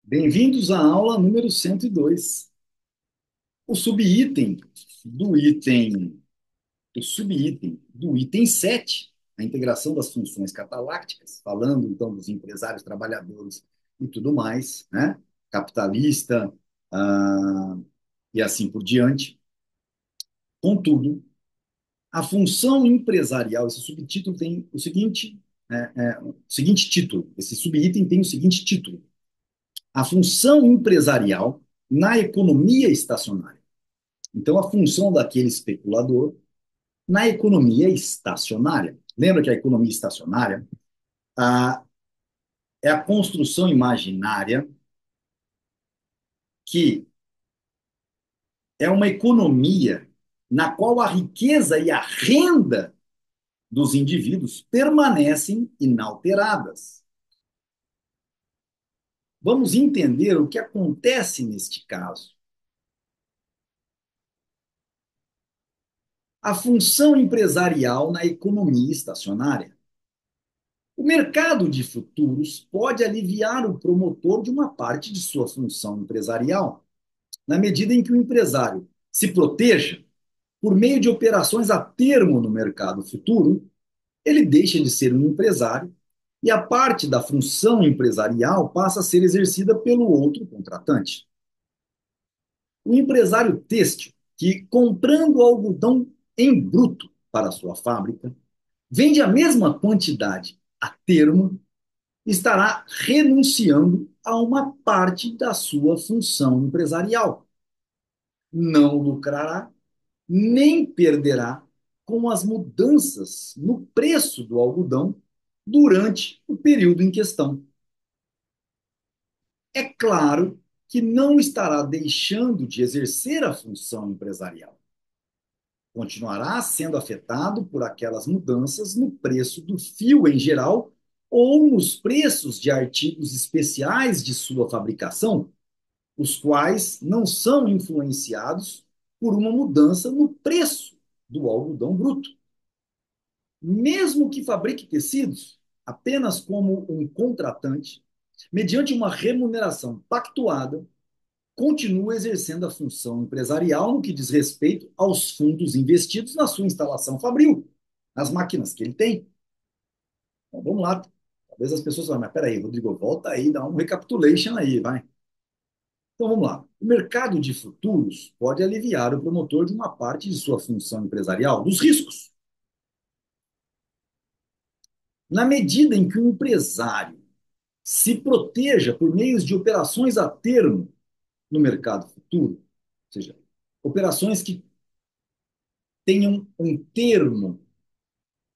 Bem-vindos à aula número 102. O subitem do item, o subitem do item 7, a integração das funções catalácticas, falando então dos empresários, trabalhadores e tudo mais, né? Capitalista, ah, e assim por diante. Contudo, a função empresarial, esse subtítulo tem o seguinte título, esse subitem tem o seguinte título: a função empresarial na economia estacionária. Então, a função daquele especulador na economia estacionária. Lembra que a economia estacionária é a construção imaginária que é uma economia na qual a riqueza e a renda dos indivíduos permanecem inalteradas. Vamos entender o que acontece neste caso. A função empresarial na economia estacionária. O mercado de futuros pode aliviar o promotor de uma parte de sua função empresarial, na medida em que o empresário se proteja por meio de operações a termo no mercado futuro, ele deixa de ser um empresário e a parte da função empresarial passa a ser exercida pelo outro contratante. O empresário têxtil, que comprando algodão em bruto para sua fábrica, vende a mesma quantidade a termo, estará renunciando a uma parte da sua função empresarial. Não lucrará nem perderá com as mudanças no preço do algodão durante o período em questão. É claro que não estará deixando de exercer a função empresarial. Continuará sendo afetado por aquelas mudanças no preço do fio em geral ou nos preços de artigos especiais de sua fabricação, os quais não são influenciados por uma mudança no preço do algodão bruto. Mesmo que fabrique tecidos apenas como um contratante, mediante uma remuneração pactuada, continua exercendo a função empresarial no que diz respeito aos fundos investidos na sua instalação fabril, nas máquinas que ele tem. Então, vamos lá. Talvez as pessoas falem, mas peraí, Rodrigo, volta aí, dá um recapitulation aí, vai. Então vamos lá. O mercado de futuros pode aliviar o promotor de uma parte de sua função empresarial, dos riscos. Na medida em que o empresário se proteja por meios de operações a termo no mercado futuro, ou seja, operações que tenham um termo.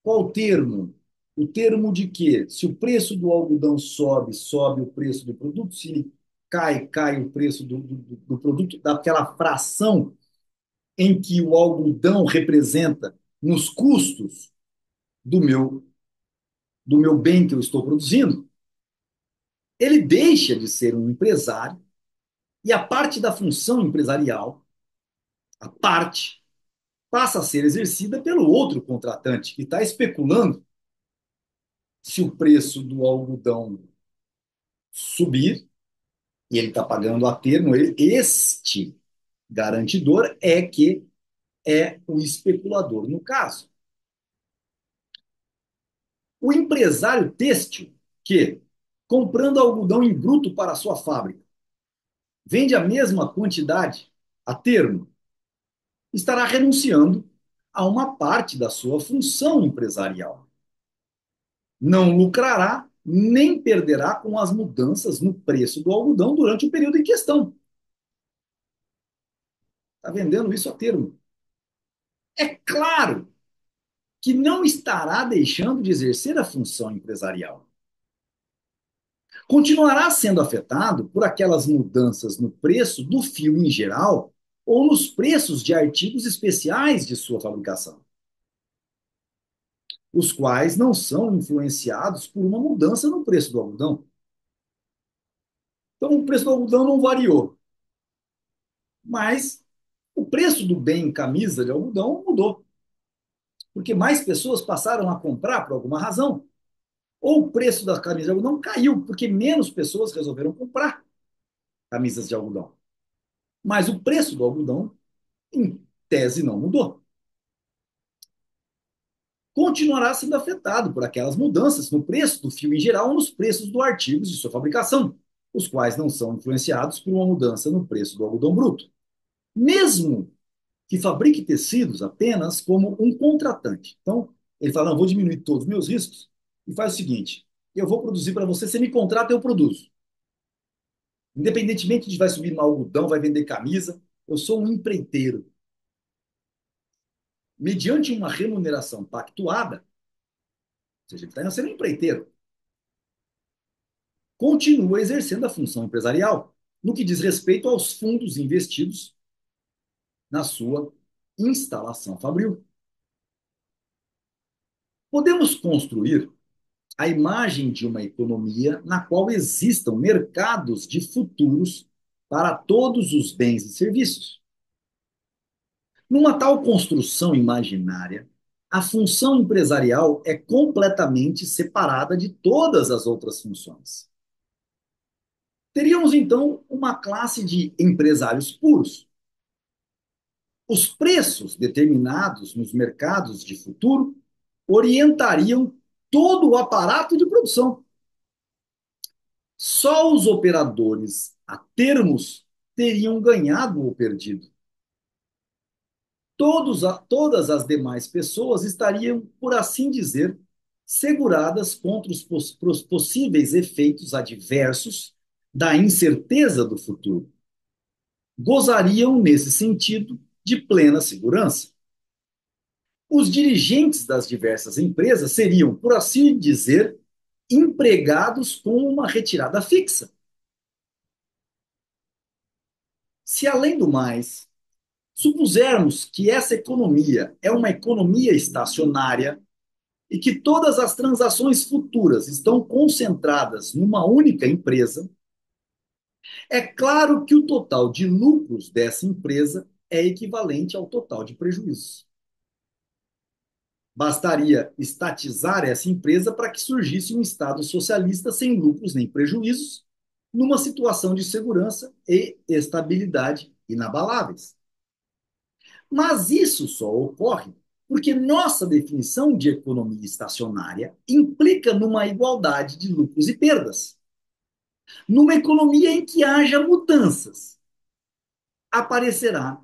Qual termo? O termo de que, se o preço do algodão sobe, sobe o preço do produto, se ele cai, cai o preço do produto, daquela fração em que o algodão representa nos custos do meu bem que eu estou produzindo, ele deixa de ser um empresário e a parte da função empresarial, a parte, passa a ser exercida pelo outro contratante, que está especulando se o preço do algodão subir, e ele está pagando a termo, este garantidor é que é o especulador no caso. O empresário têxtil, que, comprando algodão em bruto para a sua fábrica, vende a mesma quantidade a termo, estará renunciando a uma parte da sua função empresarial. Não lucrará nem perderá com as mudanças no preço do algodão durante o período em questão. Está vendendo isso a termo. É claro que não estará deixando de exercer a função empresarial. Continuará sendo afetado por aquelas mudanças no preço do fio em geral ou nos preços de artigos especiais de sua fabricação, os quais não são influenciados por uma mudança no preço do algodão. Então, o preço do algodão não variou, mas o preço do bem camisa de algodão mudou, porque mais pessoas passaram a comprar por alguma razão. Ou o preço da camisa de algodão caiu, porque menos pessoas resolveram comprar. camisas de algodão. Mas o preço do algodão, em tese, não mudou. Continuará sendo afetado por aquelas mudanças no preço do fio em geral ou nos preços dos artigos de sua fabricação, os quais não são influenciados por uma mudança no preço do algodão bruto. Mesmo que fabrique tecidos apenas como um contratante. Então, ele fala: não, vou diminuir todos os meus riscos e faz o seguinte: eu vou produzir para você, você me contrata, eu produzo. Independentemente de vai subir no algodão, vai vender camisa, eu sou um empreiteiro. Mediante uma remuneração pactuada, ou seja, ele está sendo um empreiteiro, continua exercendo a função empresarial no que diz respeito aos fundos investidos na sua instalação fabril. Podemos construir a imagem de uma economia na qual existam mercados de futuros para todos os bens e serviços. Numa tal construção imaginária, a função empresarial é completamente separada de todas as outras funções. Teríamos então uma classe de empresários puros. Os preços determinados nos mercados de futuro orientariam todo o aparato de produção. Só os operadores a termos teriam ganhado ou perdido. Todas as demais pessoas estariam, por assim dizer, seguradas contra os possíveis efeitos adversos da incerteza do futuro. Gozariam, nesse sentido, de plena segurança. Os dirigentes das diversas empresas seriam, por assim dizer, empregados com uma retirada fixa. Se, além do mais, supusermos que essa economia é uma economia estacionária e que todas as transações futuras estão concentradas numa única empresa, é claro que o total de lucros dessa empresa é equivalente ao total de prejuízos. Bastaria estatizar essa empresa para que surgisse um Estado socialista sem lucros nem prejuízos, numa situação de segurança e estabilidade inabaláveis. Mas isso só ocorre porque nossa definição de economia estacionária implica numa igualdade de lucros e perdas. Numa economia em que haja mudanças, aparecerá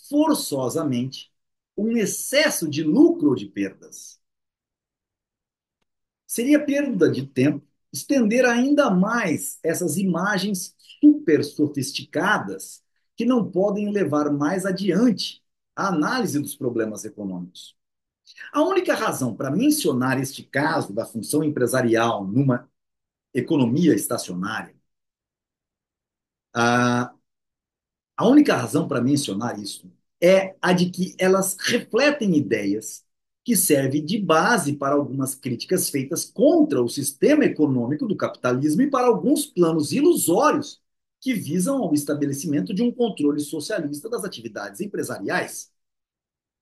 forçosamente um excesso de lucro ou de perdas. Seria perda de tempo estender ainda mais essas imagens super sofisticadas que não podem levar mais adiante a análise dos problemas econômicos. A única razão para mencionar este caso da função empresarial numa economia estacionária, a, a única razão para mencionar isso é a de que elas refletem ideias que servem de base para algumas críticas feitas contra o sistema econômico do capitalismo e para alguns planos ilusórios que visam ao estabelecimento de um controle socialista das atividades empresariais.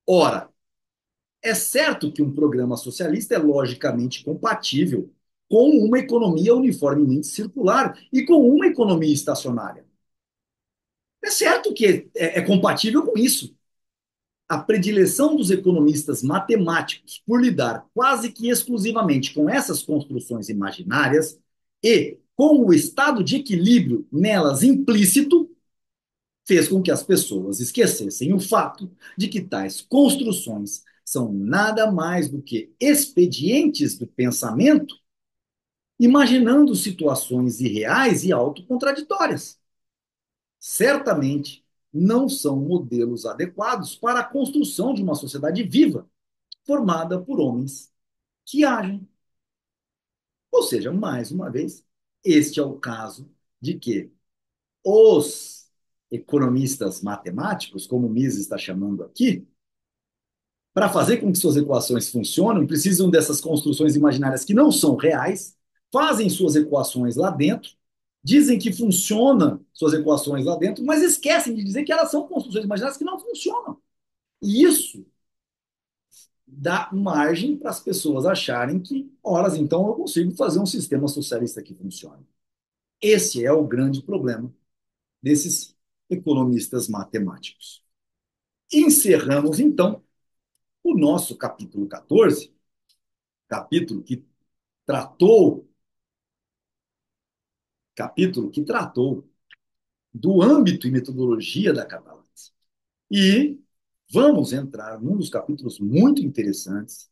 Ora, é certo que um programa socialista é logicamente compatível com uma economia uniformemente circular e com uma economia estacionária. É certo que é compatível com isso. A predileção dos economistas matemáticos por lidar quase que exclusivamente com essas construções imaginárias e com o estado de equilíbrio nelas implícito fez com que as pessoas esquecessem o fato de que tais construções são nada mais do que expedientes do pensamento, imaginando situações irreais e autocontraditórias. Certamente não são modelos adequados para a construção de uma sociedade viva, formada por homens que agem. Ou seja, mais uma vez, este é o caso de que os economistas matemáticos, como o Mises está chamando aqui, para fazer com que suas equações funcionem, precisam dessas construções imaginárias que não são reais, fazem suas equações lá dentro, dizem que funcionam suas equações lá dentro, mas esquecem de dizer que elas são construções imaginárias que não funcionam. E isso dá margem para as pessoas acharem que, horas, então eu consigo fazer um sistema socialista que funcione. Esse é o grande problema desses economistas matemáticos. Encerramos, então, o nosso capítulo 14, capítulo que tratou, capítulo que tratou do âmbito e metodologia da catalase. E vamos entrar num dos capítulos muito interessantes.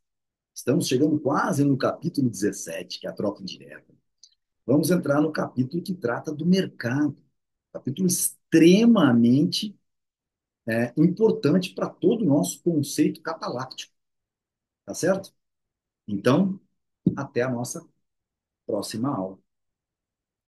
Estamos chegando quase no capítulo 17, que é a troca indireta. Vamos entrar no capítulo que trata do mercado. Capítulo extremamente importante para todo o nosso conceito cataláctico. Tá certo? Então, até a nossa próxima aula.